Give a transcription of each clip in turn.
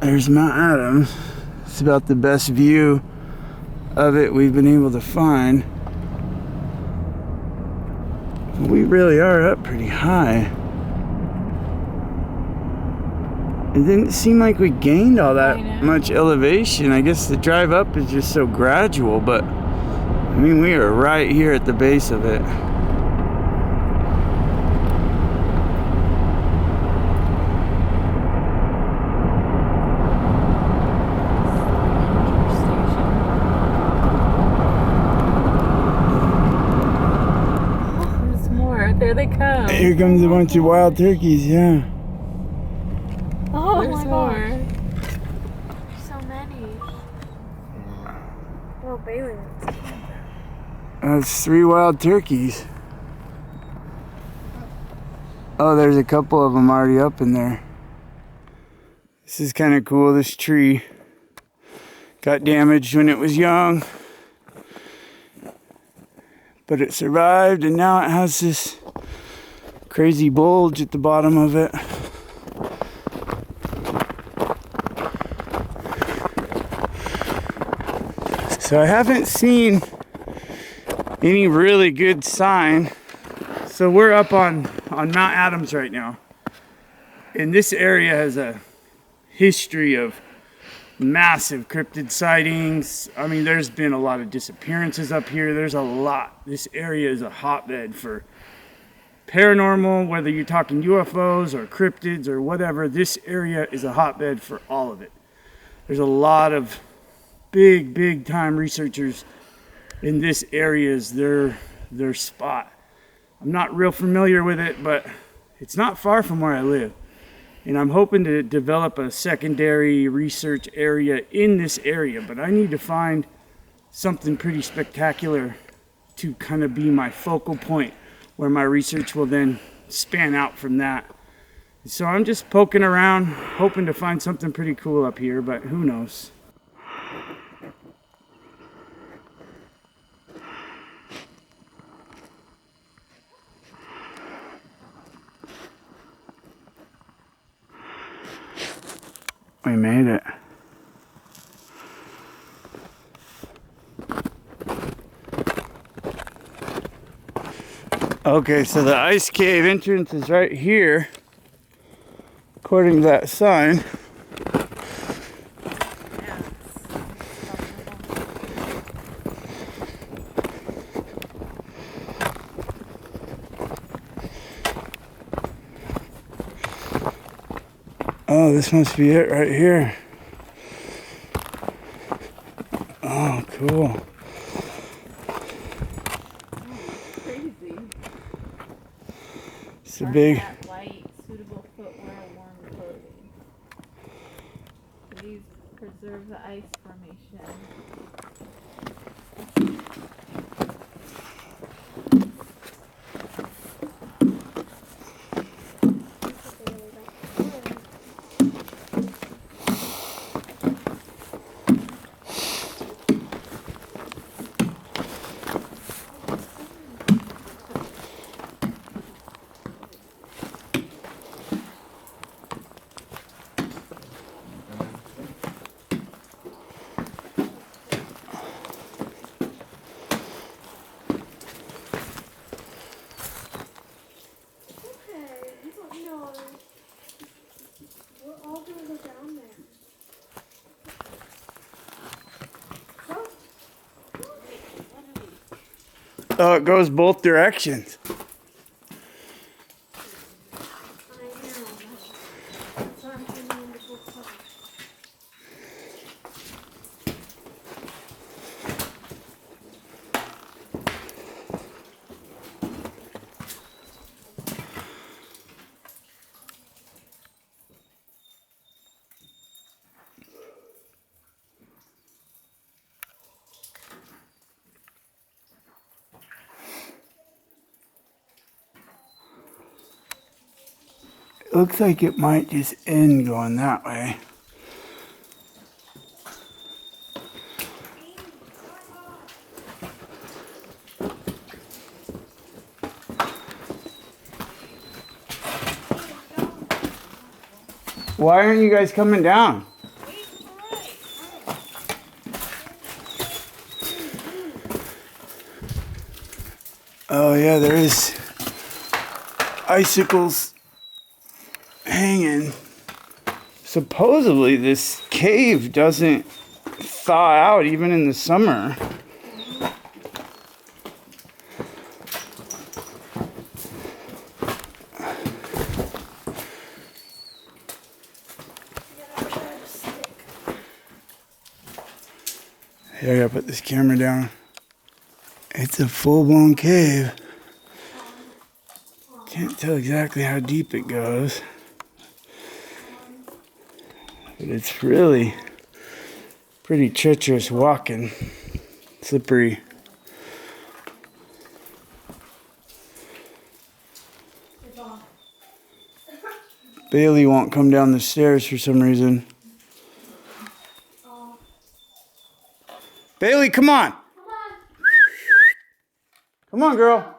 There's Mount Adams. It's about the best view of it we've been able to find. We really are up pretty high. It didn't seem like we gained all that much elevation. I guess the drive up is just so gradual, but I mean, we are right here at the base of it. There's more. There they come. Here comes a bunch of wild turkeys, yeah. Oh, there's more. There's so many. Oh, Bailey. That's 3 wild turkeys. Oh, there's a couple of them already up in there. This is kind of cool. This tree got damaged when it was young, but it survived, and now it has this crazy bulge at the bottom of it. So I haven't seen any really good sign. So we're up on Mount Adams right now. And this area has a history of massive cryptid sightings. I mean, there's been a lot of disappearances up here. There's a lot. This area is a hotbed for paranormal, whether you're talking UFOs or cryptids or whatever. This area is a hotbed for all of it. There's a lot of big time researchers in this area is their spot. I'm not real familiar with it, but it's not far from where I live. And I'm hoping to develop a secondary research area in this area, but I need to find something pretty spectacular to kind of be my focal point where my research will then span out from that. So I'm just poking around, hoping to find something pretty cool up here, but who knows? We made it. Okay, so the ice cave entrance is right here, according to that sign. Oh, this must be it right here. Oh, cool. Crazy. It's a big... Light, suitable footwear, warm clothing. These preserve the ice formation. Oh, it goes both directions. Looks like it might just end going that way. Why aren't you guys coming down? Oh yeah, there is icicles hanging. Supposedly this cave doesn't thaw out even in the summer. Here, I gotta put this camera down. It's a full-blown cave. Can't tell exactly how deep it goes. But it's really pretty treacherous walking. Slippery. Bailey won't come down the stairs for some reason. Bailey, come on! Come on, girl.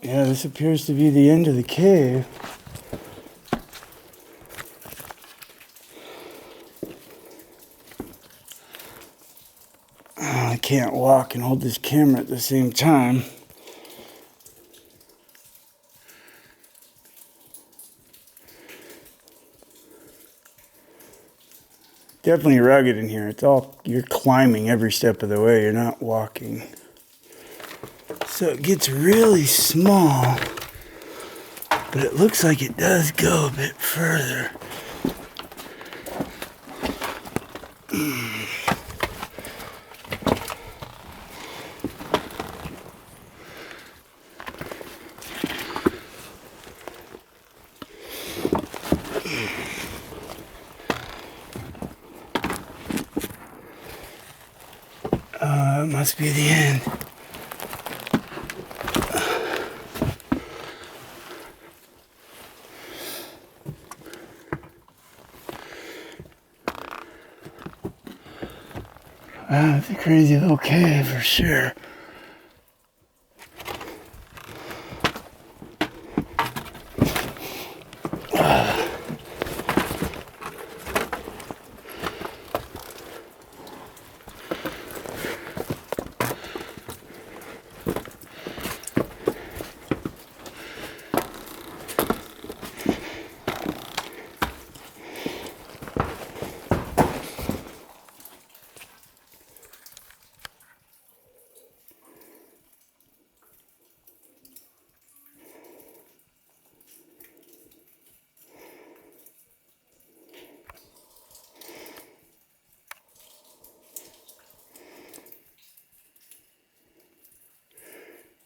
Yeah, this appears to be the end of the cave. I can't walk and hold this camera at the same time. Definitely rugged in here. It's all, you're climbing every step of the way. You're not walking. So it gets really small, but it looks like it does go a bit further. It must be the end. Wow, it's a crazy little cave for sure.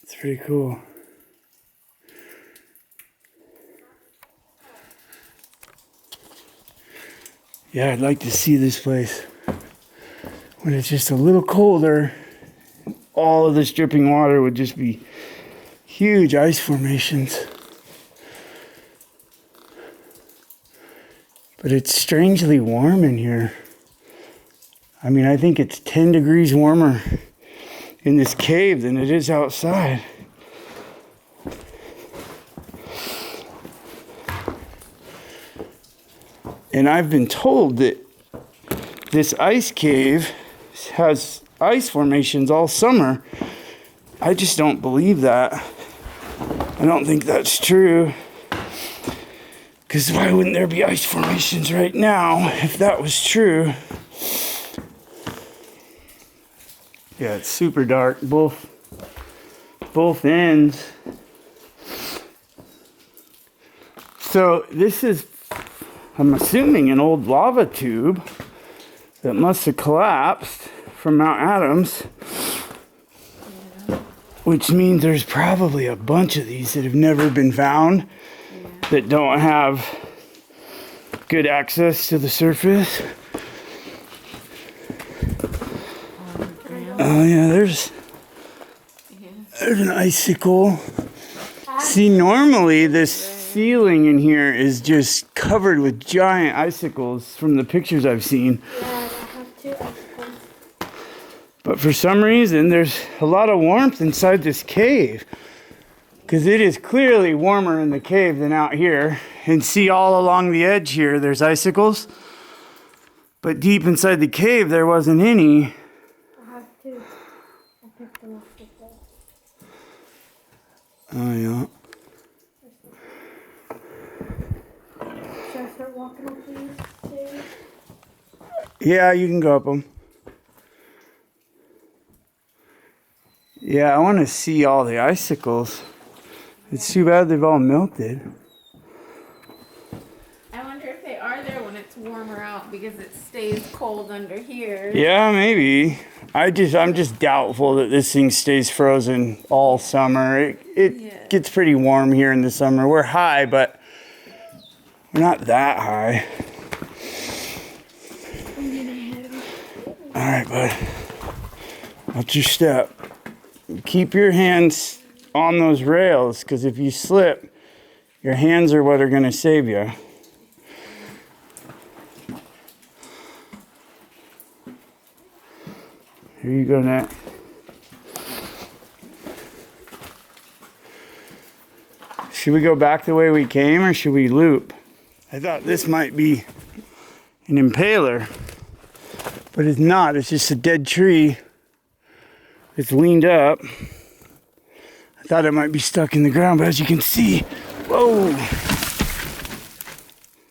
It's pretty cool. Yeah, I'd like to see this place when it's just a little colder. All of this dripping water would just be huge ice formations. But it's strangely warm in here. I mean, I think it's 10 degrees warmer in this cave than it is outside. And I've been told that this ice cave has ice formations all summer. I just don't believe that. I don't think that's true. Because why wouldn't there be ice formations right now if that was true? Yeah, it's super dark, both ends. So this is, I'm assuming, an old lava tube that must have collapsed from Mount Adams. Which means there's probably a bunch of these that have never been found, that don't have good access to the surface. Oh yeah, there's an icicle. See, normally this ceiling in here is just covered with giant icicles from the pictures I've seen. Yeah, I have 2 icicles. But for some reason, there's a lot of warmth inside this cave. Because it is clearly warmer in the cave than out here. And see, all along the edge here, there's icicles. But deep inside the cave, there wasn't any. I have 2. I picked them off the Oh, yeah. Should I start walking up these stairs? Yeah, you can go up them. Yeah, I want to see all the icicles. It's too bad they've all melted. I wonder if they are there when it's warmer out because it stays cold under here. Yeah, maybe. I'm just doubtful that this thing stays frozen all summer. It gets pretty warm here in the summer. We're high, but we're not that high. All right, bud. Watch your step. Keep your hands on those rails, because if you slip, your hands are what are going to save you. Here you go, Nat. Should we go back the way we came, or should we loop? I thought this might be an impaler, but it's not. It's just a dead tree. It's leaned up. I thought it might be stuck in the ground, but as you can see, whoa.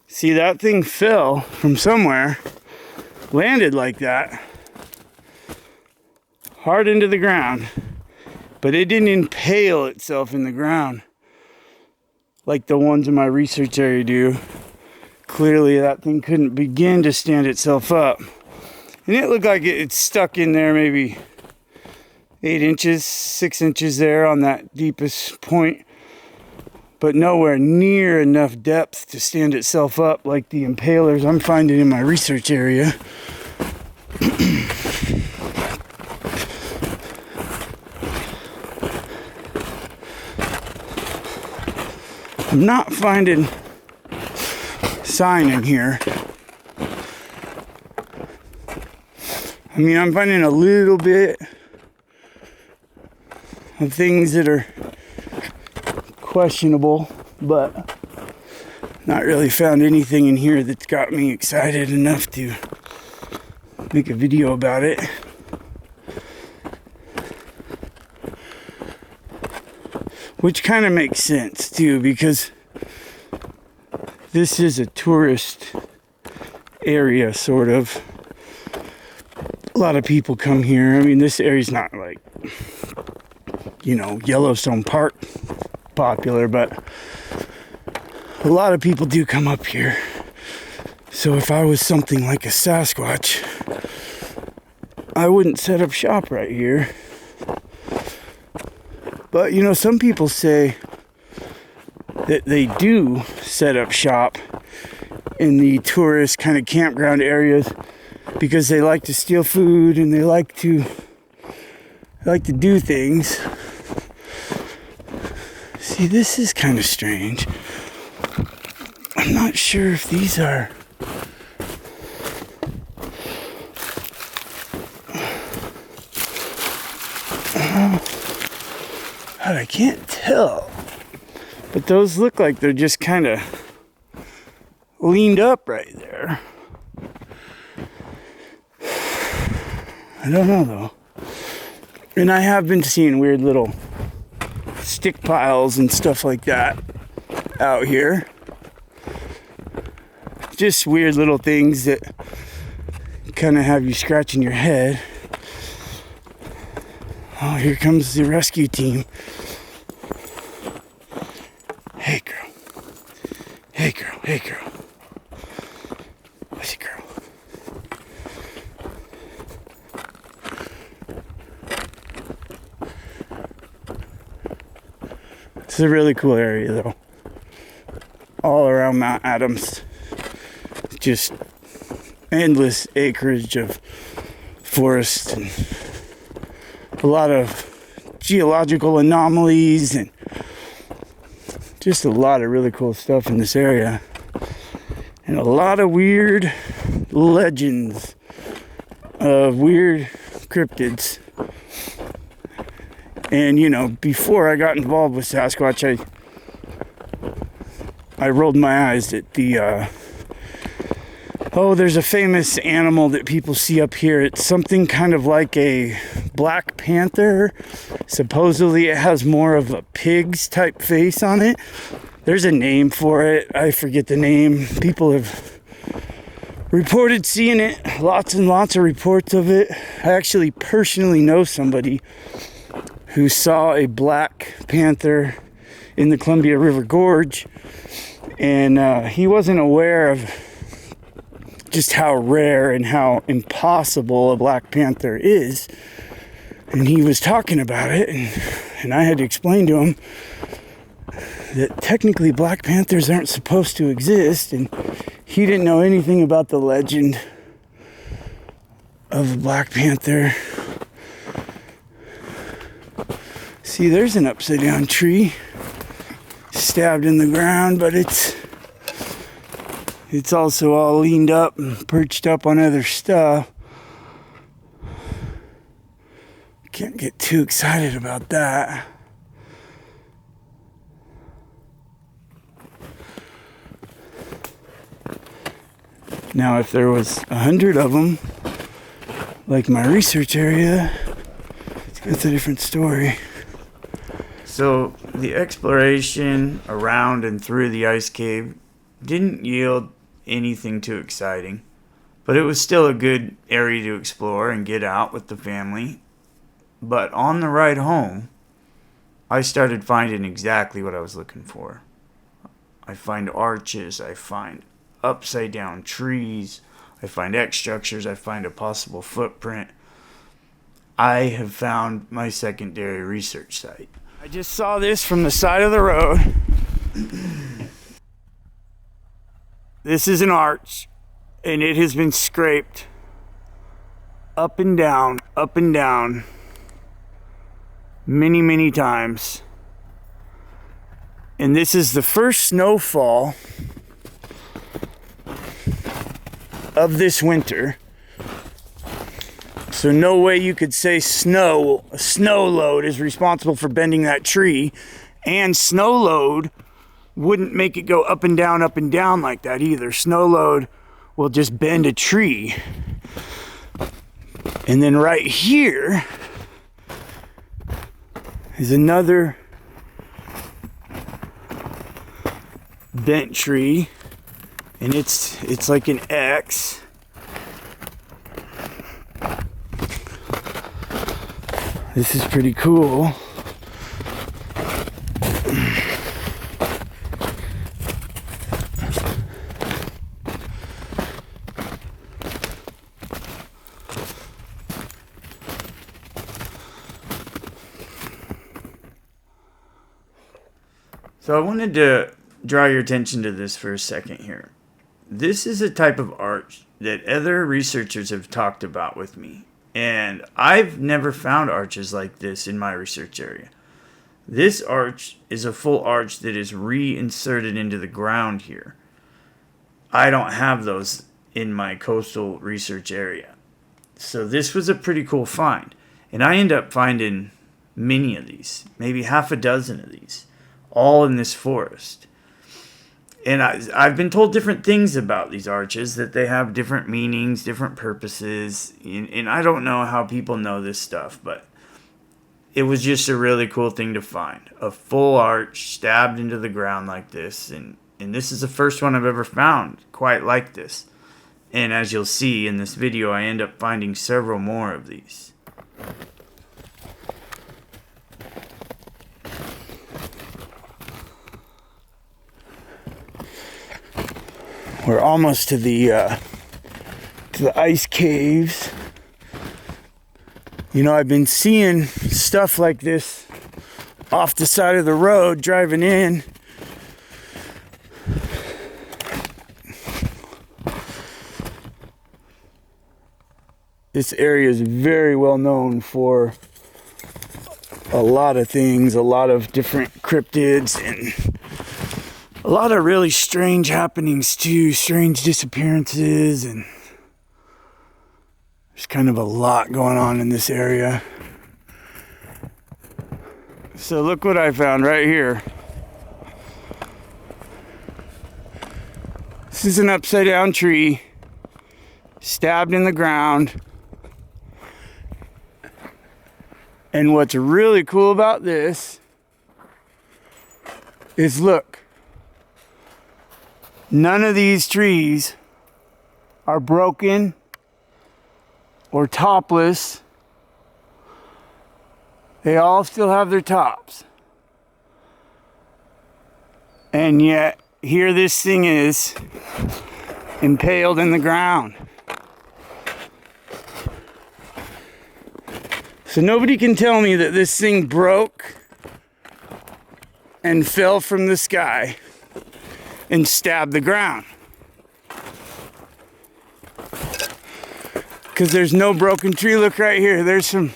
See, that thing fell from somewhere, landed like that, hard into the ground, but it didn't impale itself in the ground like the ones in my research area do. Clearly that thing couldn't begin to stand itself up. And it looked like it's stuck in there maybe 8 inches, 6 inches there on that deepest point, but nowhere near enough depth to stand itself up like the impalers I'm finding in my research area. I'm not finding sign in here. I mean, I'm finding a little bit of things that are questionable, but not really found anything in here that's got me excited enough to make a video about it. Which kind of makes sense too, because this is a tourist area, sort of. A lot of people come here. I mean, this area's not like, you know, Yellowstone Park popular, but a lot of people do come up here. So if I was something like a Sasquatch, I wouldn't set up shop right here. But, you know, some people say that they do set up shop in the tourist kind of campground areas because they like to steal food and they like to do things. See, this is kind of strange. I'm not sure if these are... God, I can't tell. But those look like they're just kind of leaned up right there. I don't know though. And I have been seeing weird little stick piles and stuff like that out here. Just weird little things that kind of have you scratching your head. Oh, here comes the rescue team. Hey girl. Hey girl. Hey girl. What's it, girl? It's a really cool area though. All around Mount Adams. Just endless acreage of forest and a lot of geological anomalies and just a lot of really cool stuff in this area. And a lot of weird legends of weird cryptids. And you know, before I got involved with Sasquatch, I rolled my eyes at the Oh, there's a famous animal that people see up here. It's something kind of like a black panther. Supposedly it has more of a pig's type face on it. There's a name for it. I forget the name. People have reported seeing it. Lots and lots of reports of it. I actually personally know somebody who saw a black panther in the Columbia River Gorge. And he wasn't aware of just how rare and how impossible a black panther is. And he was talking about it, and I had to explain to him that technically black panthers aren't supposed to exist, and he didn't know anything about the legend of a black panther. See, there's an upside down tree stabbed in the ground, but it's also all leaned up and perched up on other stuff. Can't get too excited about that. Now, if there was 100 of them, like my research area, it's a different story. So the exploration around and through the ice cave didn't yield anything too exciting, but it was still a good area to explore and get out with the family. But on the ride home, I started finding exactly what I was looking for. I find arches, I find upside down trees, I find X structures, I find a possible footprint. I have found my secondary research site. I just saw this from the side of the road. This is an arch, and it has been scraped up and down, many, many times. And this is the first snowfall of this winter. So no way you could say a snow load is responsible for bending that tree, and snow load wouldn't make it go up and down like that either. Snow load will just bend a tree. And then right here is another bent tree, and it's like an X. This is pretty cool. So I wanted to draw your attention to this for a second here. This is a type of arch that other researchers have talked about with me, and I've never found arches like this in my research area. This arch is a full arch that is reinserted into the ground here. I don't have those in my coastal research area. So this was a pretty cool find. And I end up finding many of these, maybe half a dozen of these, all in this forest. And I've been told different things about these arches, that they have different meanings, different purposes. And I don't know how people know this stuff, but it was just a really cool thing to find. A full arch stabbed into the ground like this. And this is the first one I've ever found quite like this. And as you'll see in this video, I end up finding several more of these. We're almost to the ice caves. You know, I've been seeing stuff like this off the side of the road driving in. This area is very well known for a lot of things, a lot of different cryptids, and a lot of really strange happenings too, strange disappearances, and there's kind of a lot going on in this area. So look what I found right here. This is an upside down tree stabbed in the ground. And what's really cool about this is look, none of these trees are broken or topless. They all still have their tops. And yet, here this thing is impaled in the ground. So nobody can tell me that this thing broke and fell from the sky and stabbed the ground. Because there's no broken tree. Look right here. There's some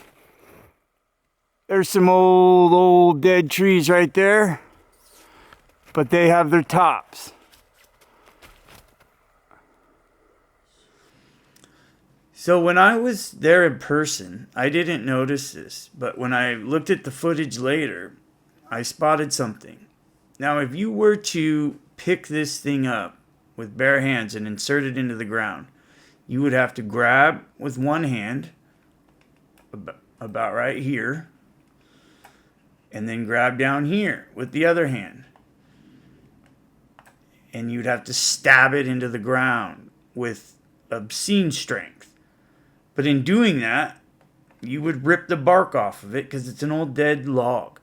old dead trees right there. But they have their tops. So when I was there in person, I didn't notice this, but when I looked at the footage later, I spotted something. Now, if you were to pick this thing up with bare hands and insert it into the ground, you would have to grab with one hand, about right here, and then grab down here with the other hand. And you'd have to stab it into the ground with obscene strength. But in doing that, you would rip the bark off of it because it's an old dead log.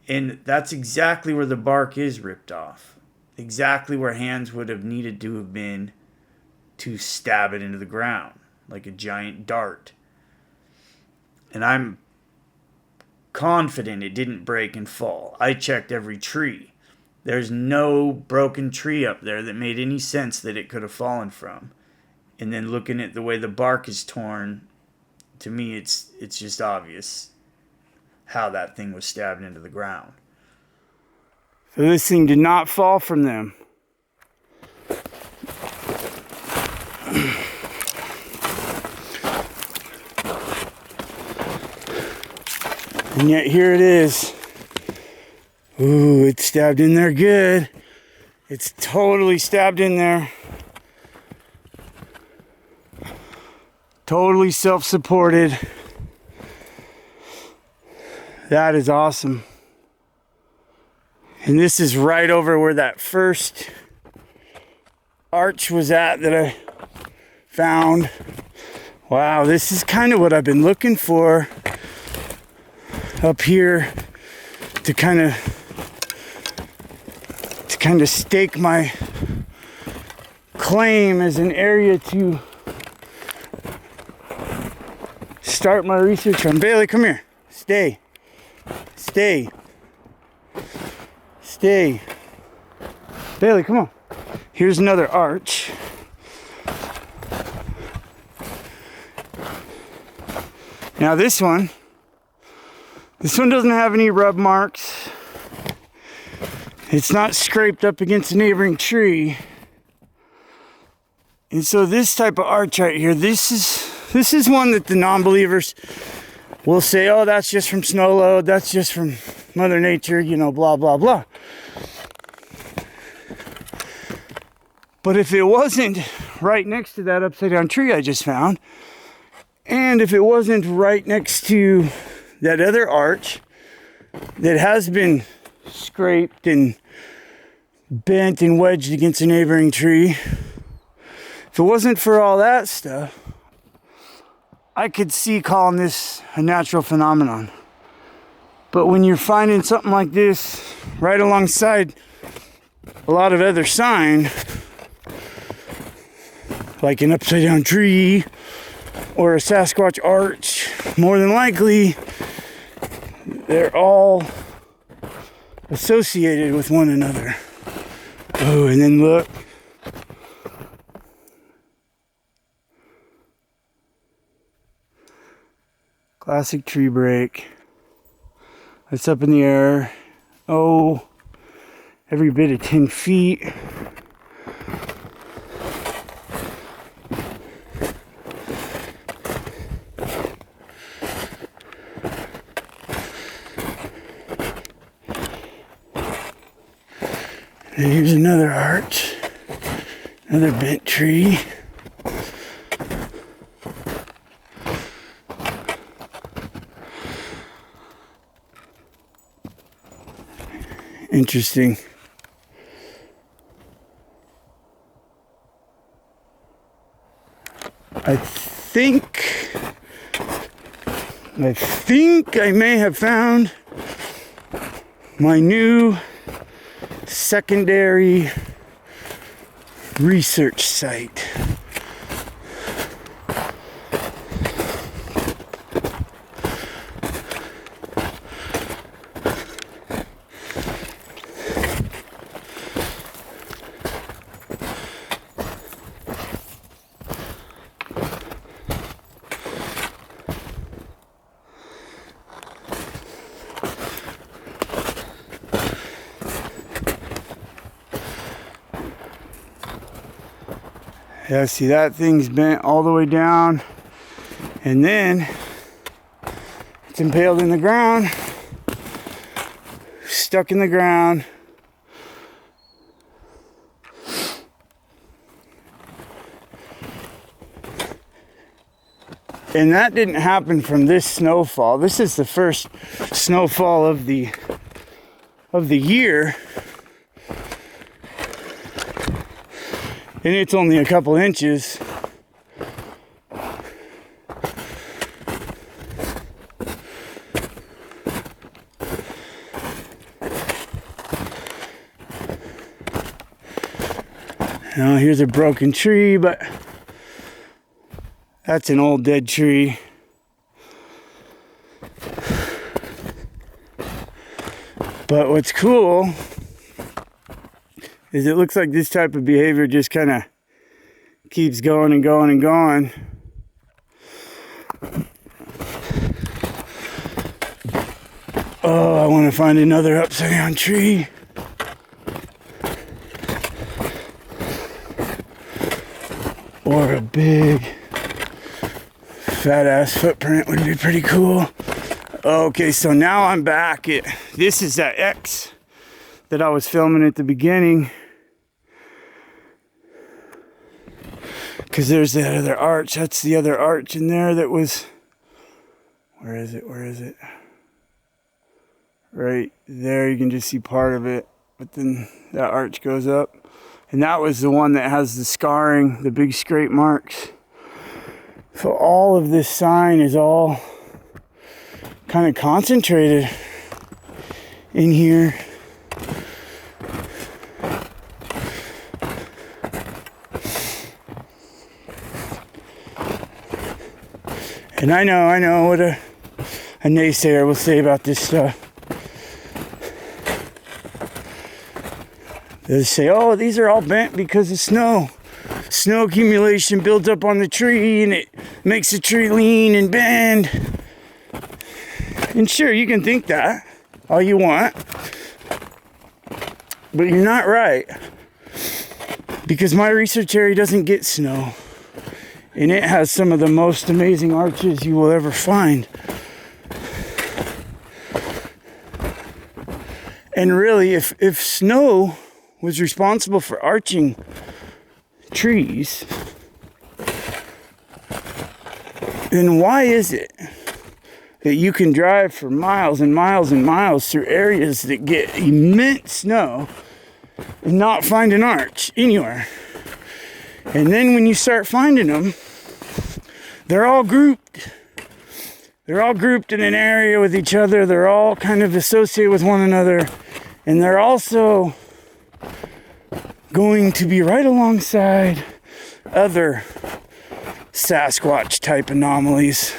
And that's exactly where the bark is ripped off. Exactly where hands would have needed to have been to stab it into the ground, like a giant dart. And I'm confident it didn't break and fall. I checked every tree. There's no broken tree up there that made any sense that it could have fallen from. And then looking at the way the bark is torn, to me it's just obvious how that thing was stabbed into the ground. So this thing did not fall from them. And yet here it is. Ooh, it's stabbed in there good. It's totally stabbed in there. Totally self-supported. That is awesome. And this is right over where that first arch was at that I found. Wow, this is kind of what I've been looking for up here to kind of stake my claim as an area to start my research on. Bailey, come here. Stay. Stay. Stay. Bailey, come on. Here's another arch. Now this one doesn't have any rub marks. It's not scraped up against a neighboring tree. And so this type of arch right here, this is one that the non-believers will say, oh, that's just from snow load, that's just from Mother Nature, you know, blah, blah, blah. But if it wasn't right next to that upside down tree I just found, and if it wasn't right next to that other arch that has been scraped and bent and wedged against a neighboring tree, if it wasn't for all that stuff, I could see calling this a natural phenomenon. But when you're finding something like this right alongside a lot of other sign, like an upside down tree or a Sasquatch arch, more than likely they're all associated with one another. Oh, and then look. Classic tree break. It's up in the air. Oh, every bit of 10 feet. And here's another arch. Another bent tree. Interesting. I think I may have found my new secondary research site. Yeah, see, that thing's bent all the way down, and then it's impaled in the ground, stuck in the ground. And that didn't happen from this snowfall. This is the first snowfall of the year. And it's only a couple inches. Now here's a broken tree, but that's an old dead tree. But what's cool is it looks like this type of behavior just kind of keeps going and going and going. Oh, I want to find another upside down tree. Or a big fat ass footprint would be pretty cool. Okay, so now I'm back at, this is that X that I was filming at the beginning. Because there's that other arch. That's the other arch in there that was... Where is it? Where is it? Right there, you can just see part of it. But then that arch goes up. And that was the one that has the scarring, the big scrape marks. So all of this sign is all kind of concentrated in here. And I know what a naysayer will say about this stuff. They'll say, oh, these are all bent because of snow. Snow accumulation builds up on the tree and it makes the tree lean and bend. And sure, you can think that all you want. But you're not right. Because my research area doesn't get snow. And it has some of the most amazing arches you will ever find. And really, if snow was responsible for arching trees, then why is it that you can drive for miles and miles and miles through areas that get immense snow and not find an arch anywhere? And then when you start finding them, they're all grouped. They're all grouped in an area with each other. They're all kind of associated with one another. And they're also going to be right alongside other Sasquatch type anomalies,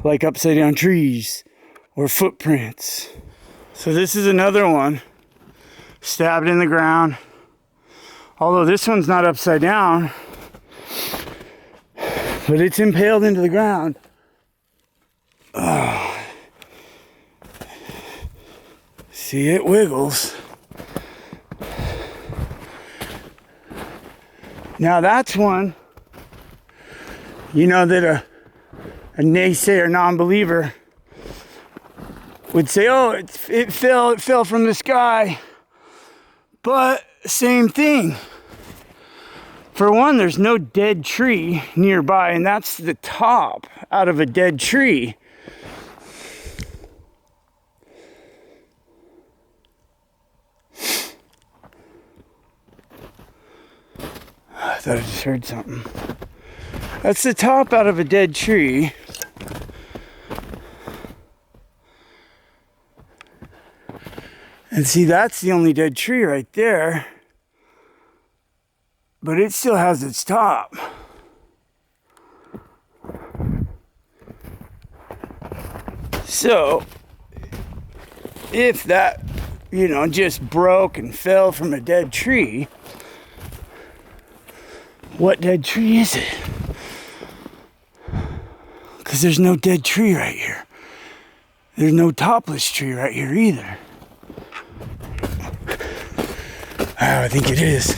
like upside down trees or footprints. So this is another one, stabbed in the ground. Although this one's not upside down, but it's impaled into the ground. Oh. See, it wiggles. Now that's one, that a naysayer, non-believer would say, oh, it fell from the sky. But same thing. For one, there's no dead tree nearby, and that's the top out of a dead tree. I thought I just heard something. That's the top out of a dead tree. And see, that's the only dead tree right there. But it still has its top. So, if that, just broke and fell from a dead tree, what dead tree is it? Because there's no dead tree right here. There's no topless tree right here either. Oh, I think it is.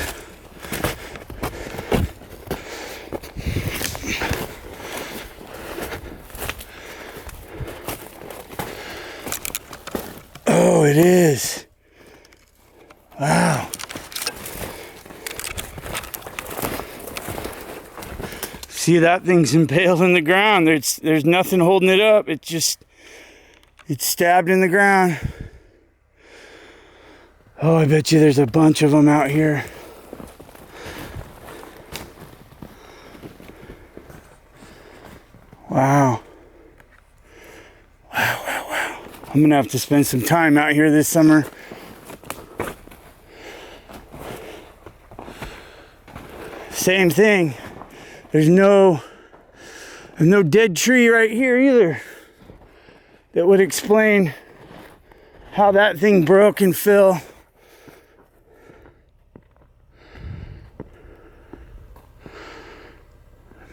Oh, it is. Wow. See, that thing's impaled in the ground. There's nothing holding it up. It's stabbed in the ground. Oh, I bet you there's a bunch of them out here. Wow. Wow. I'm gonna have to spend some time out here this summer. Same thing. There's no dead tree right here either that would explain how that thing broke and fell.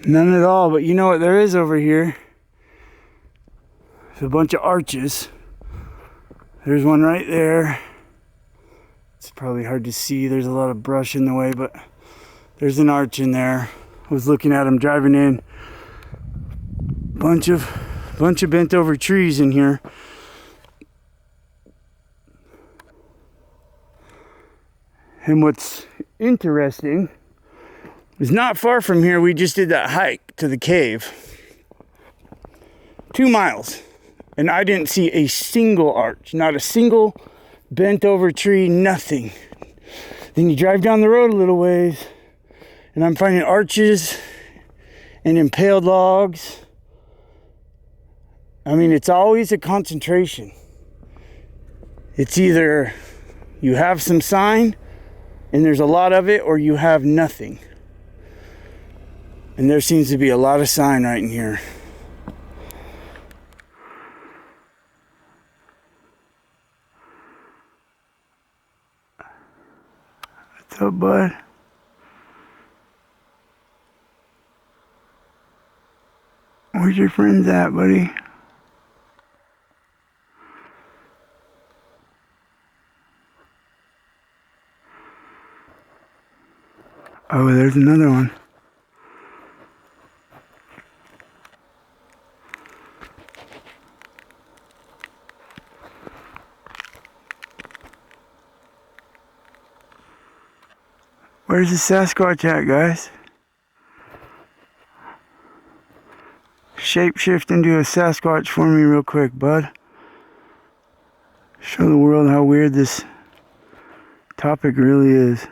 None at all, but you know what there is over here? There's a bunch of arches. There's one right there. It's probably hard to see. There's a lot of brush in the way, but there's an arch in there. I was looking at them driving in. Bunch of bent over trees in here. And what's interesting is not far from here, we just did that hike to the cave. 2 miles. And I didn't see a single arch, not a single bent over tree, nothing. Then you drive down the road a little ways, and I'm finding arches and impaled logs. I mean, it's always a concentration. It's either you have some sign and there's a lot of it, or you have nothing. And there seems to be a lot of sign right in here. What's up, bud? Where's your friends at, buddy? Oh, there's another one. Where's the Sasquatch at, guys? Shapeshift into a Sasquatch for me real quick, bud. Show the world how weird this topic really is.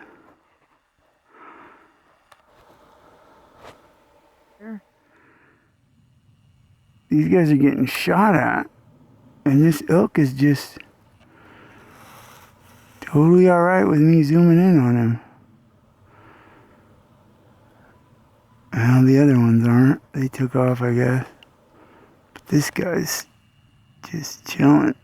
These guys are getting shot at, and this elk is just totally alright with me zooming in on him. Well, the other ones aren't. They took off, I guess. But this guy's just chilling.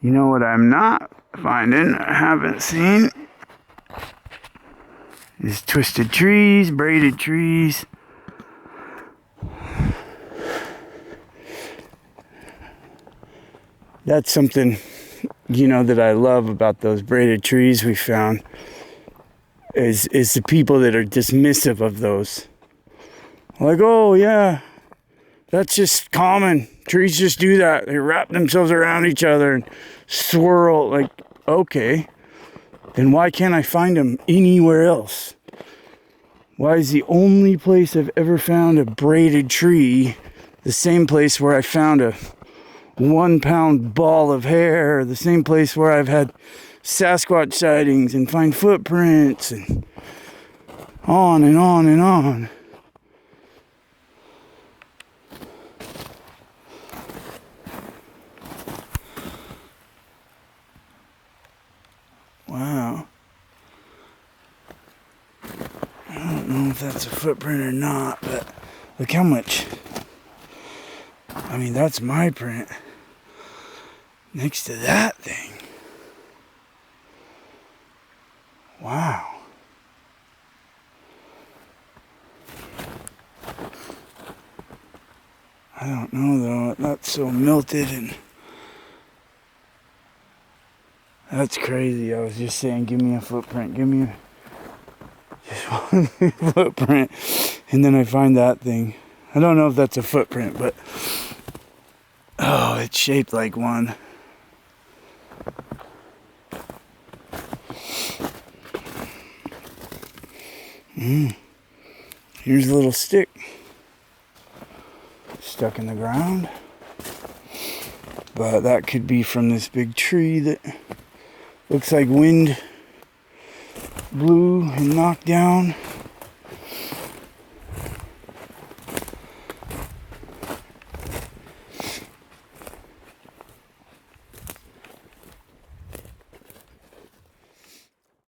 You know what I'm not finding, I haven't seen, is twisted trees, braided trees. That's something, that I love about those braided trees we found, is the people that are dismissive of those. Like, oh yeah, that's just common. Trees just do that. They wrap themselves around each other and swirl. Like, okay, then why can't I find them anywhere else? Why is the only place I've ever found a braided tree the same place where I found a 1 pound ball of hair, the same place where I've had Sasquatch sightings and find footprints and on and on and on. Wow. I don't know if that's a footprint or not, but look how much. I mean, that's my print next to that thing. Wow. I don't know though, that's so melted and that's crazy. I was just saying, give me a footprint, give me just one footprint, and then I find that thing. I don't know if that's a footprint, but oh, it's shaped like one. Here's a little stick stuck in the ground, but that could be from this big tree that looks like wind blew and knocked down.